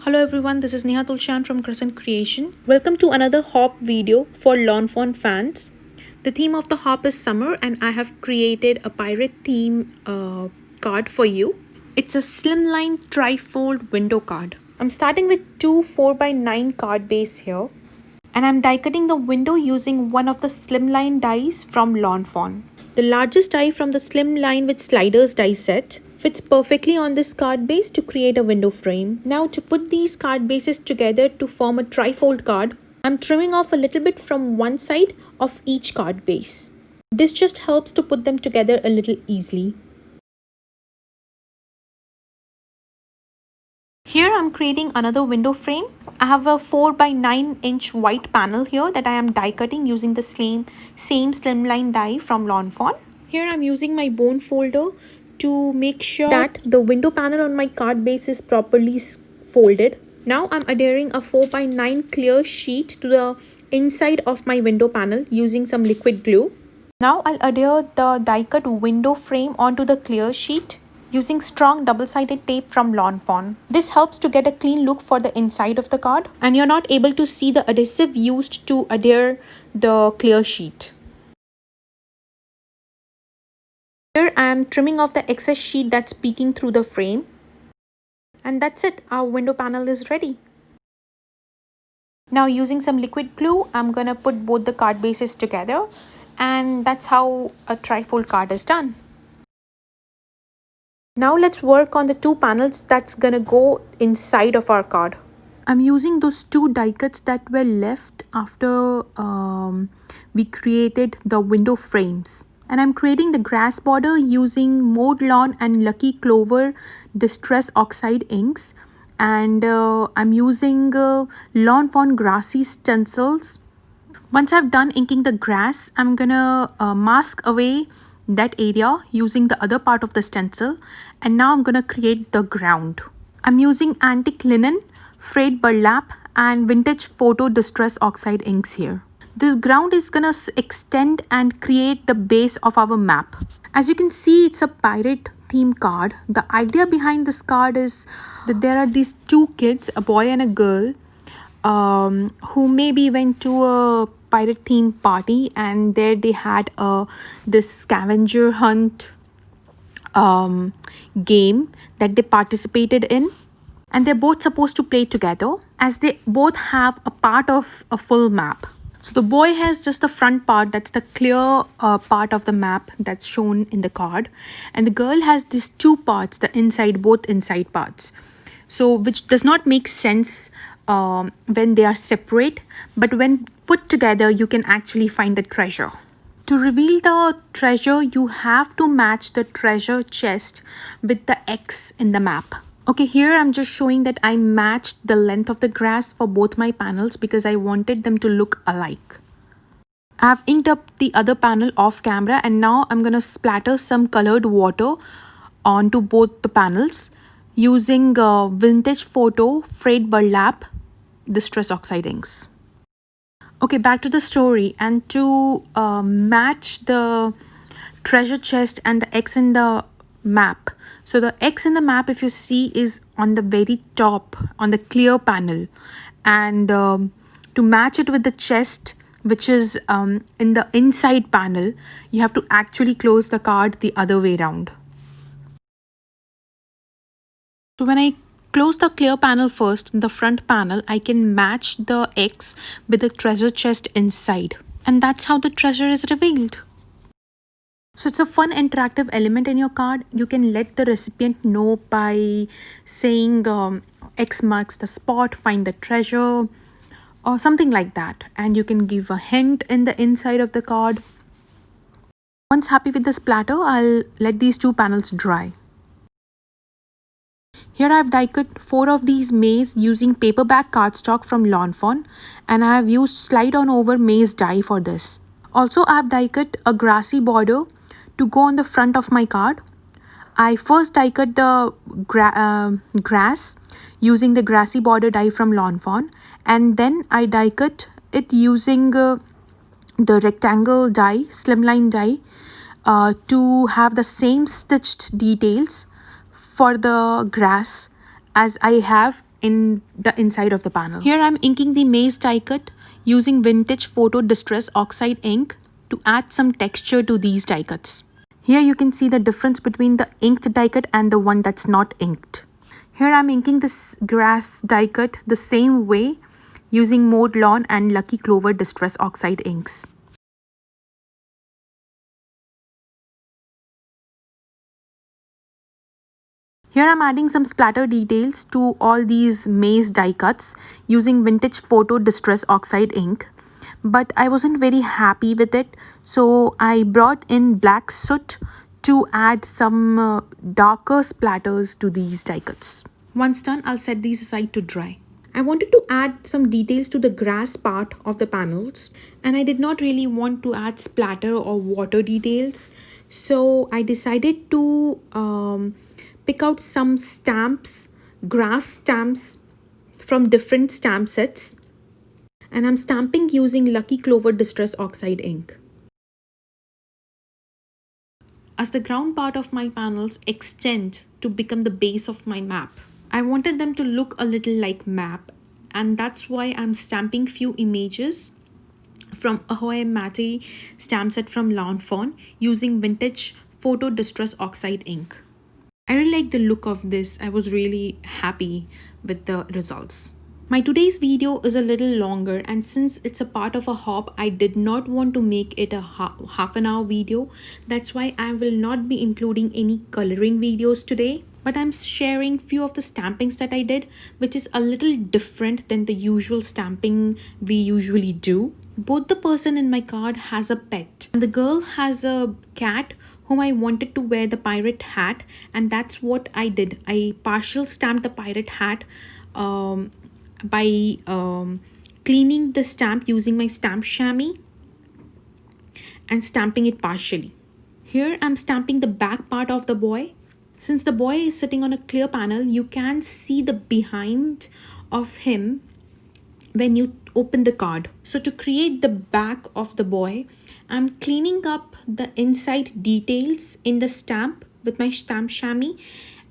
Hello everyone, this is Neha Tulshan from Crescent Creation. Welcome to another hop video for Lawn Fawn fans. The theme of the hop is summer and I have created a pirate theme card for you. It's a slimline trifold window card. I'm starting with two 4x9 card base here. And I'm die cutting the window using one of the slimline dies from Lawn Fawn. The largest die from the Slimline with sliders die set fits perfectly on this card base to create a window frame. Now to put these card bases together to form a trifold card, I'm trimming off a little bit from one side of each card base. This just helps to put them together a little easily. Here I'm creating another window frame. I have a 4x9 inch white panel here that I am die cutting using the same slimline die from Lawn Fawn. Here I'm using my bone folder to make sure that the window panel on my card base is properly folded. Now I'm adhering a 4x9 clear sheet to the inside of my window panel using some liquid glue. Now I'll adhere the die cut window frame onto the clear sheet using strong double-sided tape from Lawn Fawn. This helps to get a clean look for the inside of the card and you're not able to see the adhesive used to adhere the clear sheet. Here I am trimming off the excess sheet that's peeking through the frame. And that's it, our window panel is ready. Now using some liquid glue, I'm gonna put both the card bases together and that's how a trifold card is done. Now let's work on the two panels that's gonna go inside of our card. I'm using those two die cuts that were left after we created the window frames. And I'm creating the grass border using Mowed Lawn and Lucky Clover Distress Oxide inks. And I'm using Lawn Fawn Grassy Stencils. Once I've done inking the grass, I'm gonna mask away that area using the other part of the stencil. And now I'm gonna create the ground. I'm using antique linen, frayed burlap and vintage photodistress oxide inks here. This ground is gonna extend and create the base of our map. As you can see, it's a pirate theme card. The idea behind this card is that there are these two kids, a boy and a girl, who maybe went to a pirate theme party and there they had this scavenger hunt game that they participated in. And they're both supposed to play together as they both have a part of a full map. So the boy has just the front part, that's the clear part of the map that's shown in the card. And the girl has these two parts, both inside parts. So which does not make sense when they are separate. But when put together, you can actually find the treasure. To reveal the treasure, you have to match the treasure chest with the X in the map. Okay, here I'm just showing that I matched the length of the grass for both my panels because I wanted them to look alike. I have inked up the other panel off camera and now I'm gonna splatter some colored water onto both the panels using vintage photo frayed burlap distress oxide inks. Okay, back to the story, and to match the treasure chest and the X in the map. So the X in the map, if you see, is on the very top on the clear panel, and to match it with the chest, which is in the inside panel, you have to actually close the card the other way around. So when I close the clear panel first, the front panel, I can match the X with the treasure chest inside, and that's how the treasure is revealed. So it's a fun interactive element in your card. You can let the recipient know by saying X marks the spot, find the treasure, or something like that. And you can give a hint in the inside of the card. Once happy with the splatter, I'll let these two panels dry. Here I've die cut 4 of these mace using paperback cardstock from Lawn Fawn, and I have used slide on over mace die for this. Also, I have die cut a grassy border to go on the front of my card. I first die cut the grass using the Grassy Border Die from Lawn Fawn, and then I die cut it using the rectangle die, Slimline die, to have the same stitched details for the grass as I have in the inside of the panel. Here I'm inking the mace die cut using vintage photodistress oxide ink to add some texture to these die cuts. Here you can see the difference between the inked die cut and the one that's not inked. Here I'm inking this grass die cut the same way using Mowed Lawn and Lucky Clover Distress Oxide inks. Here I'm adding some splatter details to all these mace die cuts using vintage photo distress oxide ink. But I wasn't very happy with it, so I brought in black soot to add some darker splatters to these die cuts. Once done, I'll set these aside to dry. I wanted to add some details to the grass part of the panels, and I did not really want to add splatter or water details, so I decided to pick out some stamps, grass stamps from different stamp sets, and I'm stamping using Lucky Clover Distress Oxide ink. As the ground part of my panels extend to become the base of my map, I wanted them to look a little like map, and that's why I'm stamping few images from Ahoy Matey stamp set from Fawn using vintage photo distress oxide ink. I really like the look of this. I was really happy with the results. My today's video is a little longer, and since it's a part of a hop, I did not want to make it a half an hour video. That's why I will not be including any coloring videos today. But I'm sharing few of the stampings that I did, which is a little different than the usual stamping we usually do. Both the person in my card has a pet, and the girl has a cat whom I wanted to wear the pirate hat, and that's what I did. I partial stamped the pirate hat by cleaning the stamp using my Stamp Shammy and stamping it partially. Here I'm stamping the back part of the boy. Since the boy is sitting on a clear panel, you can see the behind of him when you open the card. So to create the back of the boy, I'm cleaning up the inside details in the stamp with my Stamp Shammy.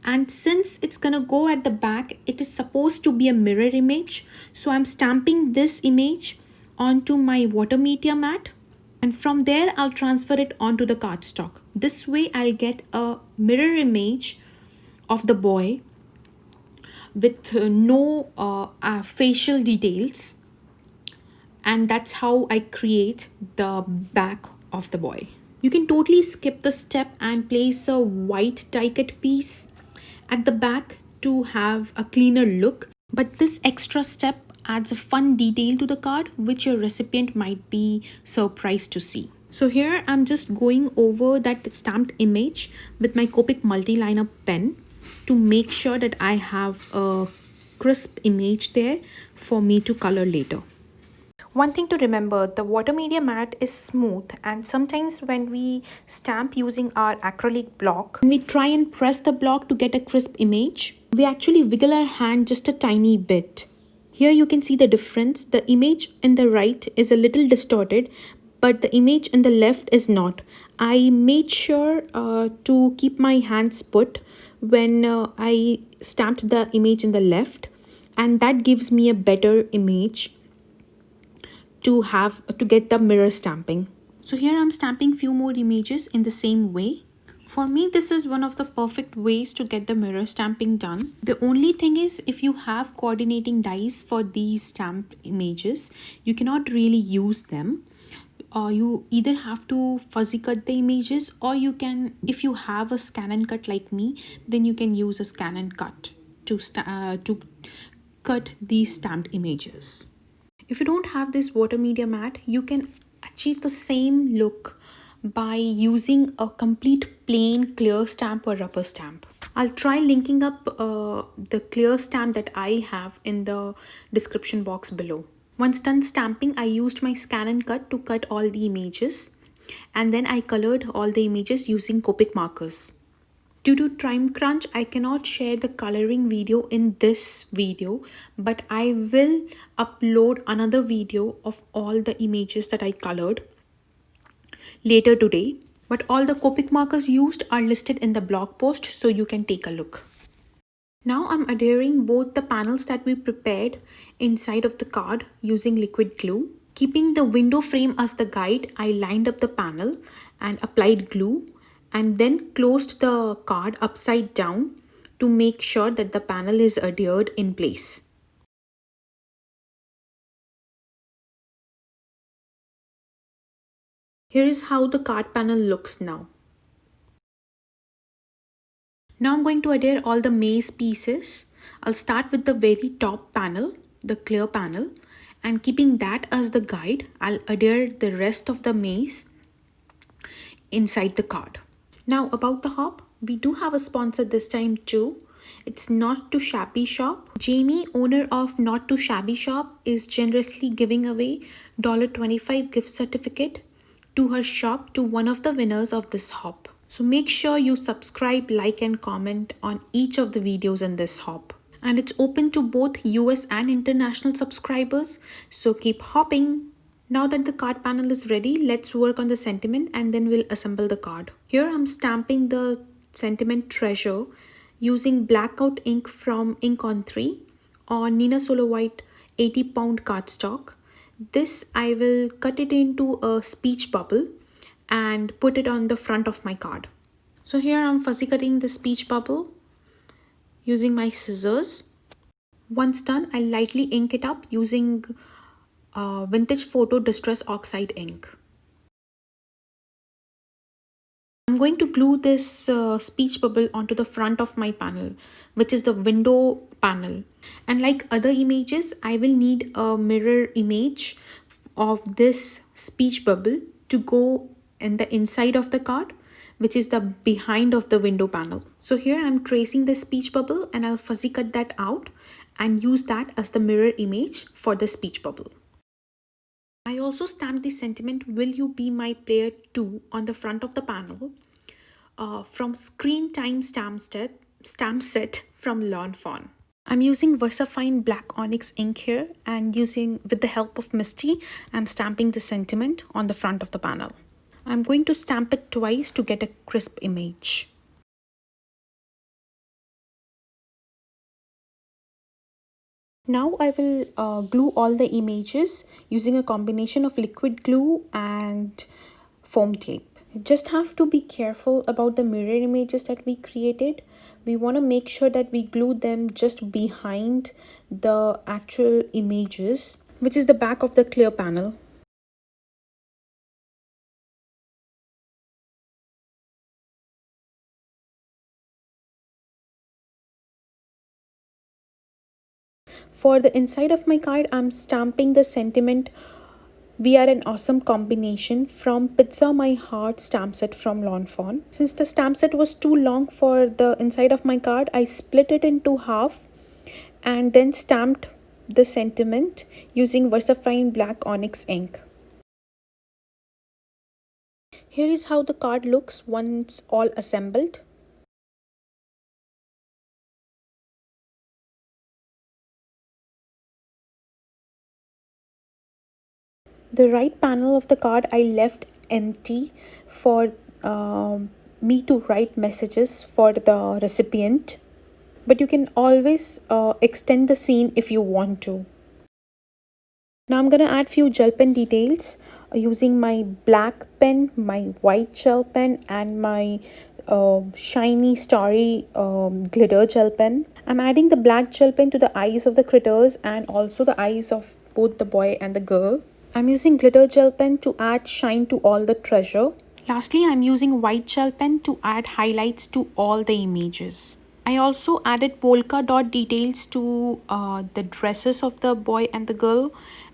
And since it's gonna go at the back, it is supposed to be a mirror image. So I'm stamping this image onto my water media mat, and from there I'll transfer it onto the cardstock. This way I'll get a mirror image of the boy with no facial details, and that's how I create the back of the boy. You can totally skip the step and place a white die cut piece at the back to have a cleaner look, but this extra step adds a fun detail to the card which your recipient might be surprised to see. So here I'm just going over that stamped image with my Copic multi-liner pen to make sure that I have a crisp image there for me to color later. One thing to remember, the water media mat is smooth, and sometimes when we stamp using our acrylic block, when we try and press the block to get a crisp image, we actually wiggle our hand just a tiny bit. Here you can see the difference. The image in the right is a little distorted, but the image in the left is not. I made sure to keep my hands put when I stamped the image in the left, and that gives me a better image to get the mirror stamping. So here I'm stamping few more images in the same way. For me, this is one of the perfect ways to get the mirror stamping done. The only thing is, if you have coordinating dies for these stamped images, you cannot really use them. You either have to fuzzy cut the images, or you can, if you have a scan and cut like me, then you can use a scan and cut to cut these stamped images. If you don't have this water media mat, you can achieve the same look by using a complete plain clear stamp or rubber stamp. I'll try linking up the clear stamp that I have in the description box below. Once done stamping, I used my scan and cut to cut all the images, and then I colored all the images using Copic markers. Due to time crunch, I cannot share the coloring video in this video, but I will upload another video of all the images that I colored later today. But all the Copic markers used are listed in the blog post, so you can take a look. Now I'm adhering both the panels that we prepared inside of the card using liquid glue. Keeping the window frame as the guide, I lined up the panel and applied glue and then closed the card upside down to make sure that the panel is adhered in place. Here is how the card panel looks now. Now I'm going to adhere all the mace pieces. I'll start with the very top panel, the clear panel, and keeping that as the guide, I'll adhere the rest of the mace inside the card. Now about the hop, we do have a sponsor this time too. It's Not Too Shabby Shop. Jamie, owner of Not Too Shabby Shop, is generously giving away $25 gift certificate to her shop to one of the winners of this hop. So make sure you subscribe, like and comment on each of the videos in this hop. And it's open to both US and international subscribers, so keep hopping. Now that the card panel is ready, let's work on the sentiment and then we'll assemble the card. Here I'm stamping the sentiment treasure using blackout ink from Ink on 3 on Nina Solo White 80-pound cardstock. This I will cut it into a speech bubble and put it on the front of my card. So here I'm fussy cutting the speech bubble using my scissors. Once done, I'll lightly ink it up using vintage photodistress oxide ink. I'm going to glue this speech bubble onto the front of my panel, which is the window panel. And like other images, I will need a mirror image of this speech bubble to go in the inside of the card, which is the behind of the window panel. So here I'm tracing the speech bubble and I'll fuzzy cut that out and use that as the mirror image for the speech bubble. I also stamped the sentiment "Will You Be My Player 2" on the front of the panel from Screen Time stamp set from Fawn. I'm using VersaFine black Onyx ink here and with the help of MISTI, I'm stamping the sentiment on the front of the panel. I'm going to stamp it twice to get a crisp image. Now I will glue all the images using a combination of liquid glue and foam tape. You just have to be careful about the mirror images that we created. We want to make sure that we glue them just behind the actual images, which is the back of the clear panel. For the inside of my card, I'm stamping the sentiment "We Are an Awesome Combination" from Pizza My Heart stamp set from Fawn. Since the stamp set was too long for the inside of my card, I split it into half and then stamped the sentiment using VersaFine black Onyx ink. Here is how the card looks once all assembled. The right panel of the card I left empty for me to write messages for the recipient, but you can always extend the scene if you want to. Now I'm going to add few gel pen details using my black pen, my white gel pen and my shiny starry glitter gel pen. I'm adding the black gel pen to the eyes of the critters and also the eyes of both the boy and the girl. I'm using glitter gel pen to add shine to all the treasure. Lastly, I'm using white gel pen to add highlights to all the images. I also added polka dot details to the dresses of the boy and the girl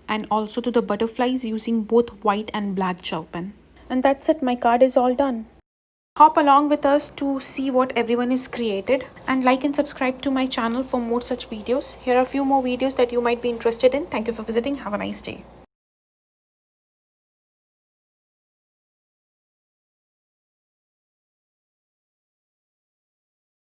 and also to the butterflies using both white and black gel pen. And that's it, my card is all done. Hop along with us to see what everyone is created and like and subscribe to my channel for more such videos. Here are a few more videos that you might be interested in. Thank you for visiting. Have a nice day.